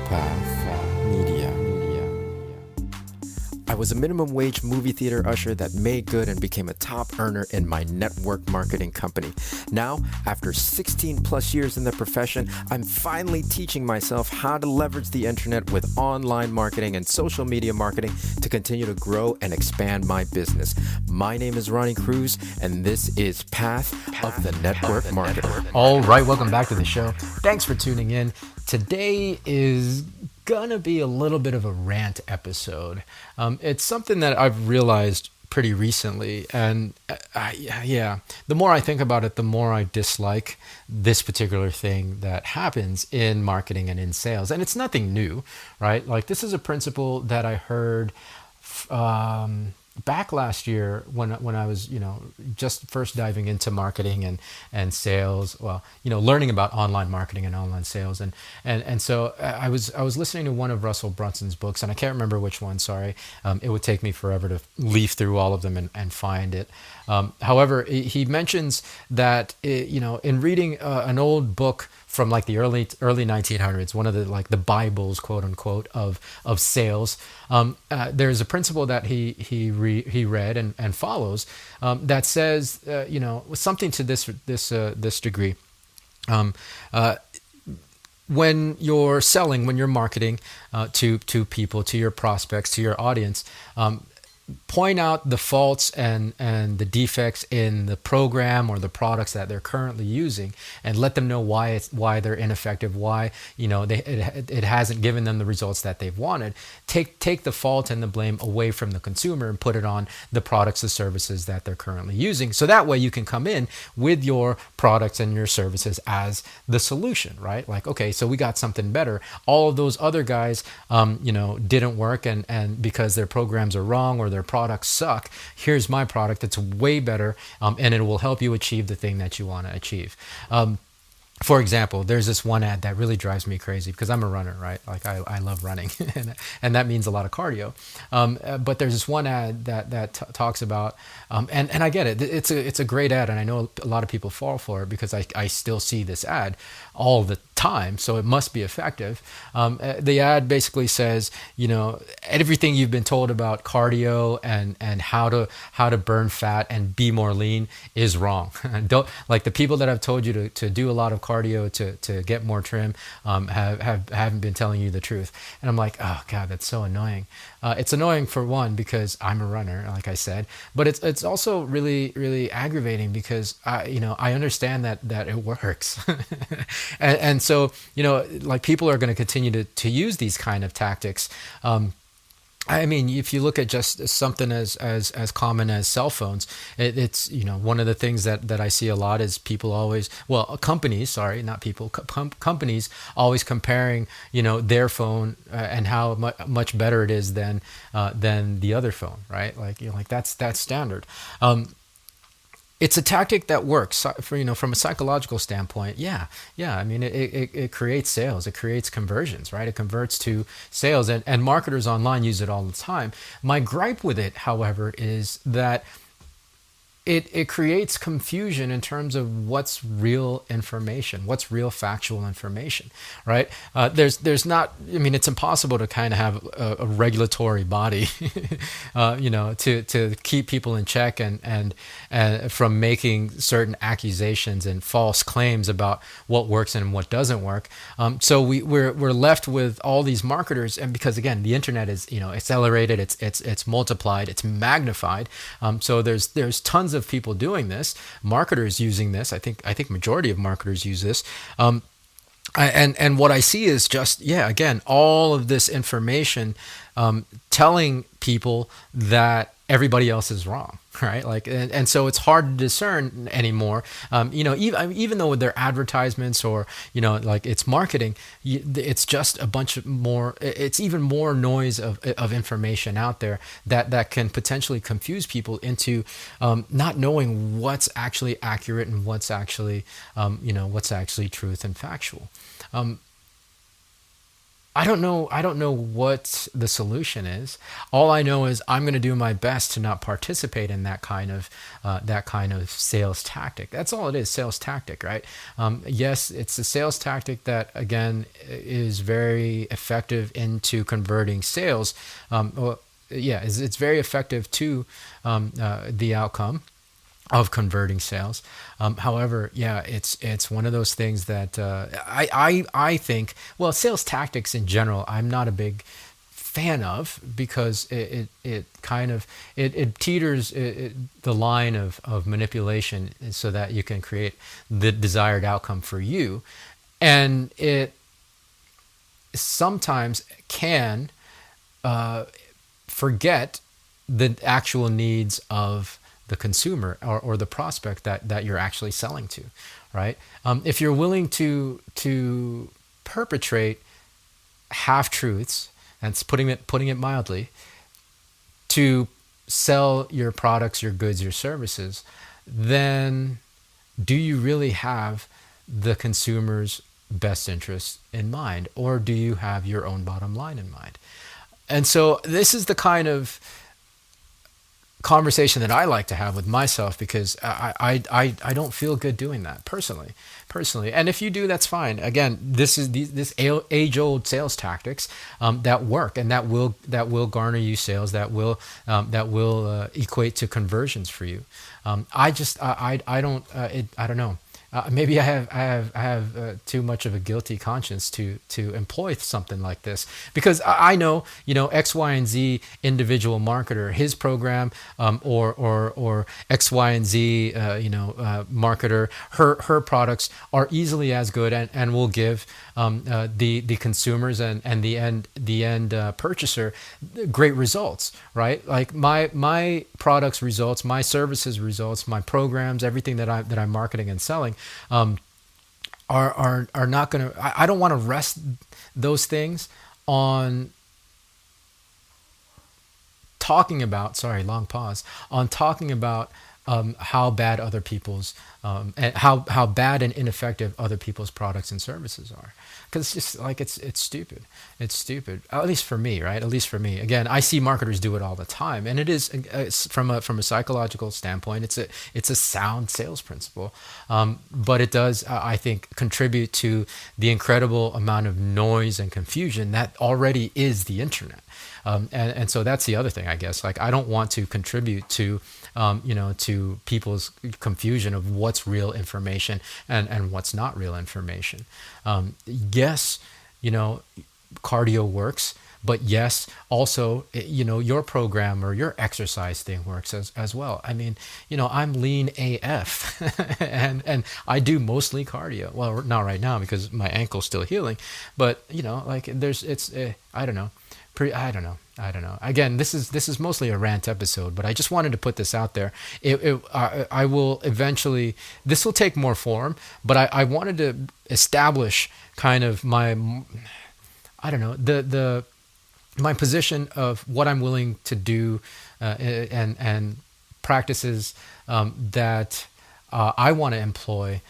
Path Media. I was a minimum wage movie theater usher that made good and became a top earner in my network marketing company. Now, after 16 plus years in the profession, I'm finally teaching myself how to leverage the internet with online marketing and social media marketing to continue to grow and expand my business. My name is Ronnie Cruz, and this is Path of the Network Marketer. All right, welcome back to the show. Thanks for tuning in. Today is gonna be a little bit of a rant episode. It's something that I've realized pretty recently, and the more I think about it, the more I dislike this particular thing that happens in marketing and in sales. And it's nothing new, right? Like, this is a principle that I heard back last year when I was, just first diving into marketing and sales. Well, learning about online marketing and online sales, and so I was listening to one of Russell Brunson's books, and I can't remember which one. Sorry, it would take me forever to leaf through all of them and find it. However, he mentions that in reading an old book from like the early 1900s, one of the Bibles, quote unquote, of sales. There's a principle that he read and follows that says something to this degree. When you're selling, when you're marketing to people, to your prospects, to your audience, point out the faults and the defects in the program or the products that they're currently using, and let them know why they're ineffective, why it hasn't given them the results that they've wanted. Take the fault and the blame away from the consumer and put it on the products and services that they're currently using. So that way you can come in with your products and your services as the solution, right? Like, okay, so we got something better. All of those other guys, didn't work, and because their programs are wrong or their products suck, here's my product that's way better, and it will help you achieve the thing that you want to achieve. For example, there's this one ad that really drives me crazy because I'm a runner, right? Like, I love running, and that means a lot of cardio. But there's this one ad that talks about, and I get it. It's a great ad, and I know a lot of people fall for it because I still see this ad all the time, so it must be effective. The ad basically says, everything you've been told about cardio and how to burn fat and be more lean is wrong. Don't, like, the people that have told you to do a lot of cardio to get more trim haven't been telling you the truth. And I'm like, oh God, that's so annoying. It's annoying for one because I'm a runner, like I said, but it's also really, really aggravating because I understand that it works. and so like, people are going to continue to use these kind of tactics. I mean, if you look at just something as common as cell phones, it's one of the things that I see a lot is people always, companies, sorry, not people, companies always comparing their phone and how much better it is than the other phone, right? Like that's standard. It's a tactic that works from a psychological standpoint. Yeah. I mean, it creates sales. It creates conversions, right? It converts to sales, and marketers online use it all the time. My gripe with it, however, is that it creates confusion in terms of what's real information, what's real factual information, right? There's not, I mean, it's impossible to kind of have a regulatory body, to keep people in check and from making certain accusations and false claims about what works and what doesn't work. So we're left with all these marketers, and because again, the internet is accelerated, it's multiplied, it's magnified. So there's tons of people doing this, marketers using this. I think majority of marketers use this. And what I see is just, again, all of this information telling people that everybody else is wrong, right? Like, and so it's hard to discern anymore. Even though they're advertisements or like it's marketing, it's just a bunch of more. It's even more noise of information out there that can potentially confuse people into not knowing what's actually accurate and what's actually truth and factual. I don't know what the solution is. All I know is I'm going to do my best to not participate in that kind of sales tactic. That's all it is, sales tactic, right? Yes, it's a sales tactic that again is very effective into converting sales. Well, yeah, it's very effective to the outcome of converting sales. However, yeah, it's one of those things that I think. Well, sales tactics in general, I'm not a big fan of because it kind of it teeters the line of manipulation so that you can create the desired outcome for you, and it sometimes can forget the actual needs of the consumer or the prospect that you're actually selling to, right? If you're willing to perpetrate half truths, and it's putting it mildly, to sell your products, your goods, your services, then do you really have the consumer's best interests in mind, or do you have your own bottom line in mind? And so this is the kind of conversation that I like to have with myself because I don't feel good doing that personally. And if you do, that's fine. Again, this is this age old sales tactics that work and that will garner you sales, that will equate to conversions for you. I don't know. Maybe I have too much of a guilty conscience to employ something like this because I know, X, Y, and Z individual marketer, his program, or X, Y, and Z marketer, her products are easily as good and will give the consumers and the end purchaser great results, right? Like my products results, my services results, my programs, everything that I'm marketing and selling are not going to. I don't want to rest those things on talking about. Sorry, long pause. On talking about how bad other people's and how bad and ineffective other people's products and services are, because it's just like it's stupid. It's stupid, at least for me, right? At least for me. Again, I see marketers do it all the time, and it's from a psychological standpoint, it's a sound sales principle, but it does I think contribute to the incredible amount of noise and confusion that already is the internet. And so that's the other thing, I guess. Like, I don't want to contribute to, to people's confusion of what's real information and what's not real information. Yes, cardio works, but yes, also, your program or your exercise thing works as well. I mean, I'm lean AF and I do mostly cardio. Well, not right now because my ankle's still healing, but like I don't know. I don't know. Again, this is mostly a rant episode, but I just wanted to put this out there. I will eventually. This will take more form, but I wanted to establish kind of my, I don't know, my position of what I'm willing to do, and practices that I want to employ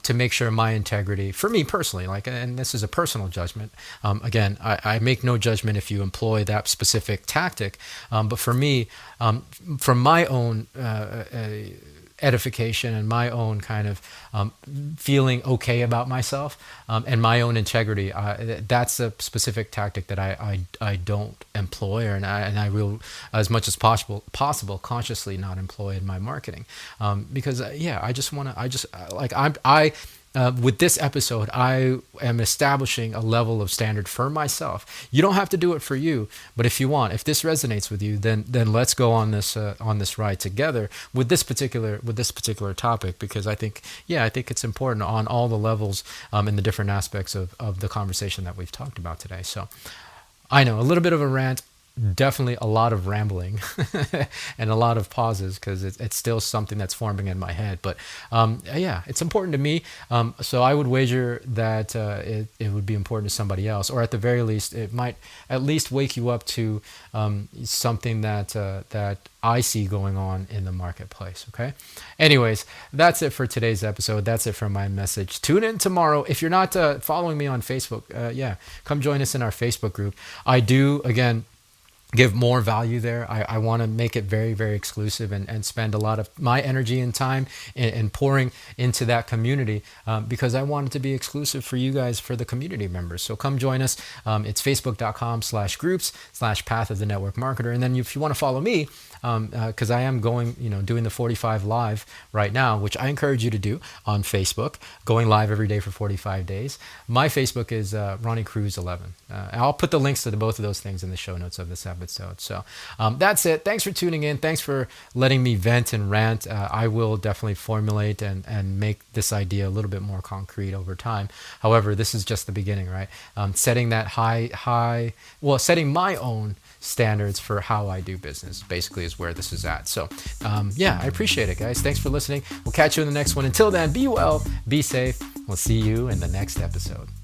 to make sure my integrity, for me personally, like, and this is a personal judgment. Again, I make no judgment if you employ that specific tactic, but for me, from my own edification and my own kind of feeling okay about myself, and my own integrity, that's a specific tactic that I don't employ, and I will, as much as possible consciously not employ in my marketing, because with this episode, I am establishing a level of standard for myself. You don't have to do it for you, but if this resonates with you, then let's go on this ride together with this particular topic, because I think it's important on all the levels, in the different aspects of the conversation that we've talked about today. So, I know, a little bit of a rant. definitely a lot of rambling and a lot of pauses because it's still something that's forming in my head. But yeah, it's important to me. So I would wager that it would be important to somebody else, or at the very least, it might at least wake you up to something that I see going on in the marketplace. Okay. Anyways, that's it for today's episode. That's it for my message. Tune in tomorrow. If you're not following me on Facebook, yeah, come join us in our Facebook group. I do, again, give more value there. I want to make it very, very exclusive and spend a lot of my energy and time in pouring into that community because I want it to be exclusive for you guys, for the community members. So come join us. It's facebook.com/groups/path of the network marketer. And then if you want to follow me, because I am going, doing the 45 live right now, which I encourage you to do on Facebook, going live every day for 45 days. My Facebook is Ronnie Cruz 11. I'll put the links to both of those things in the show notes of this episode. So that's it. Thanks for tuning in. Thanks for letting me vent and rant. I will definitely formulate and make this idea a little bit more concrete over time. However, this is just the beginning, right? Setting that setting my own standards for how I do business basically is where this is at. So yeah, I appreciate it, guys. Thanks for listening. We'll catch you in the next one. Until then, be well, be safe. We'll see you in the next episode.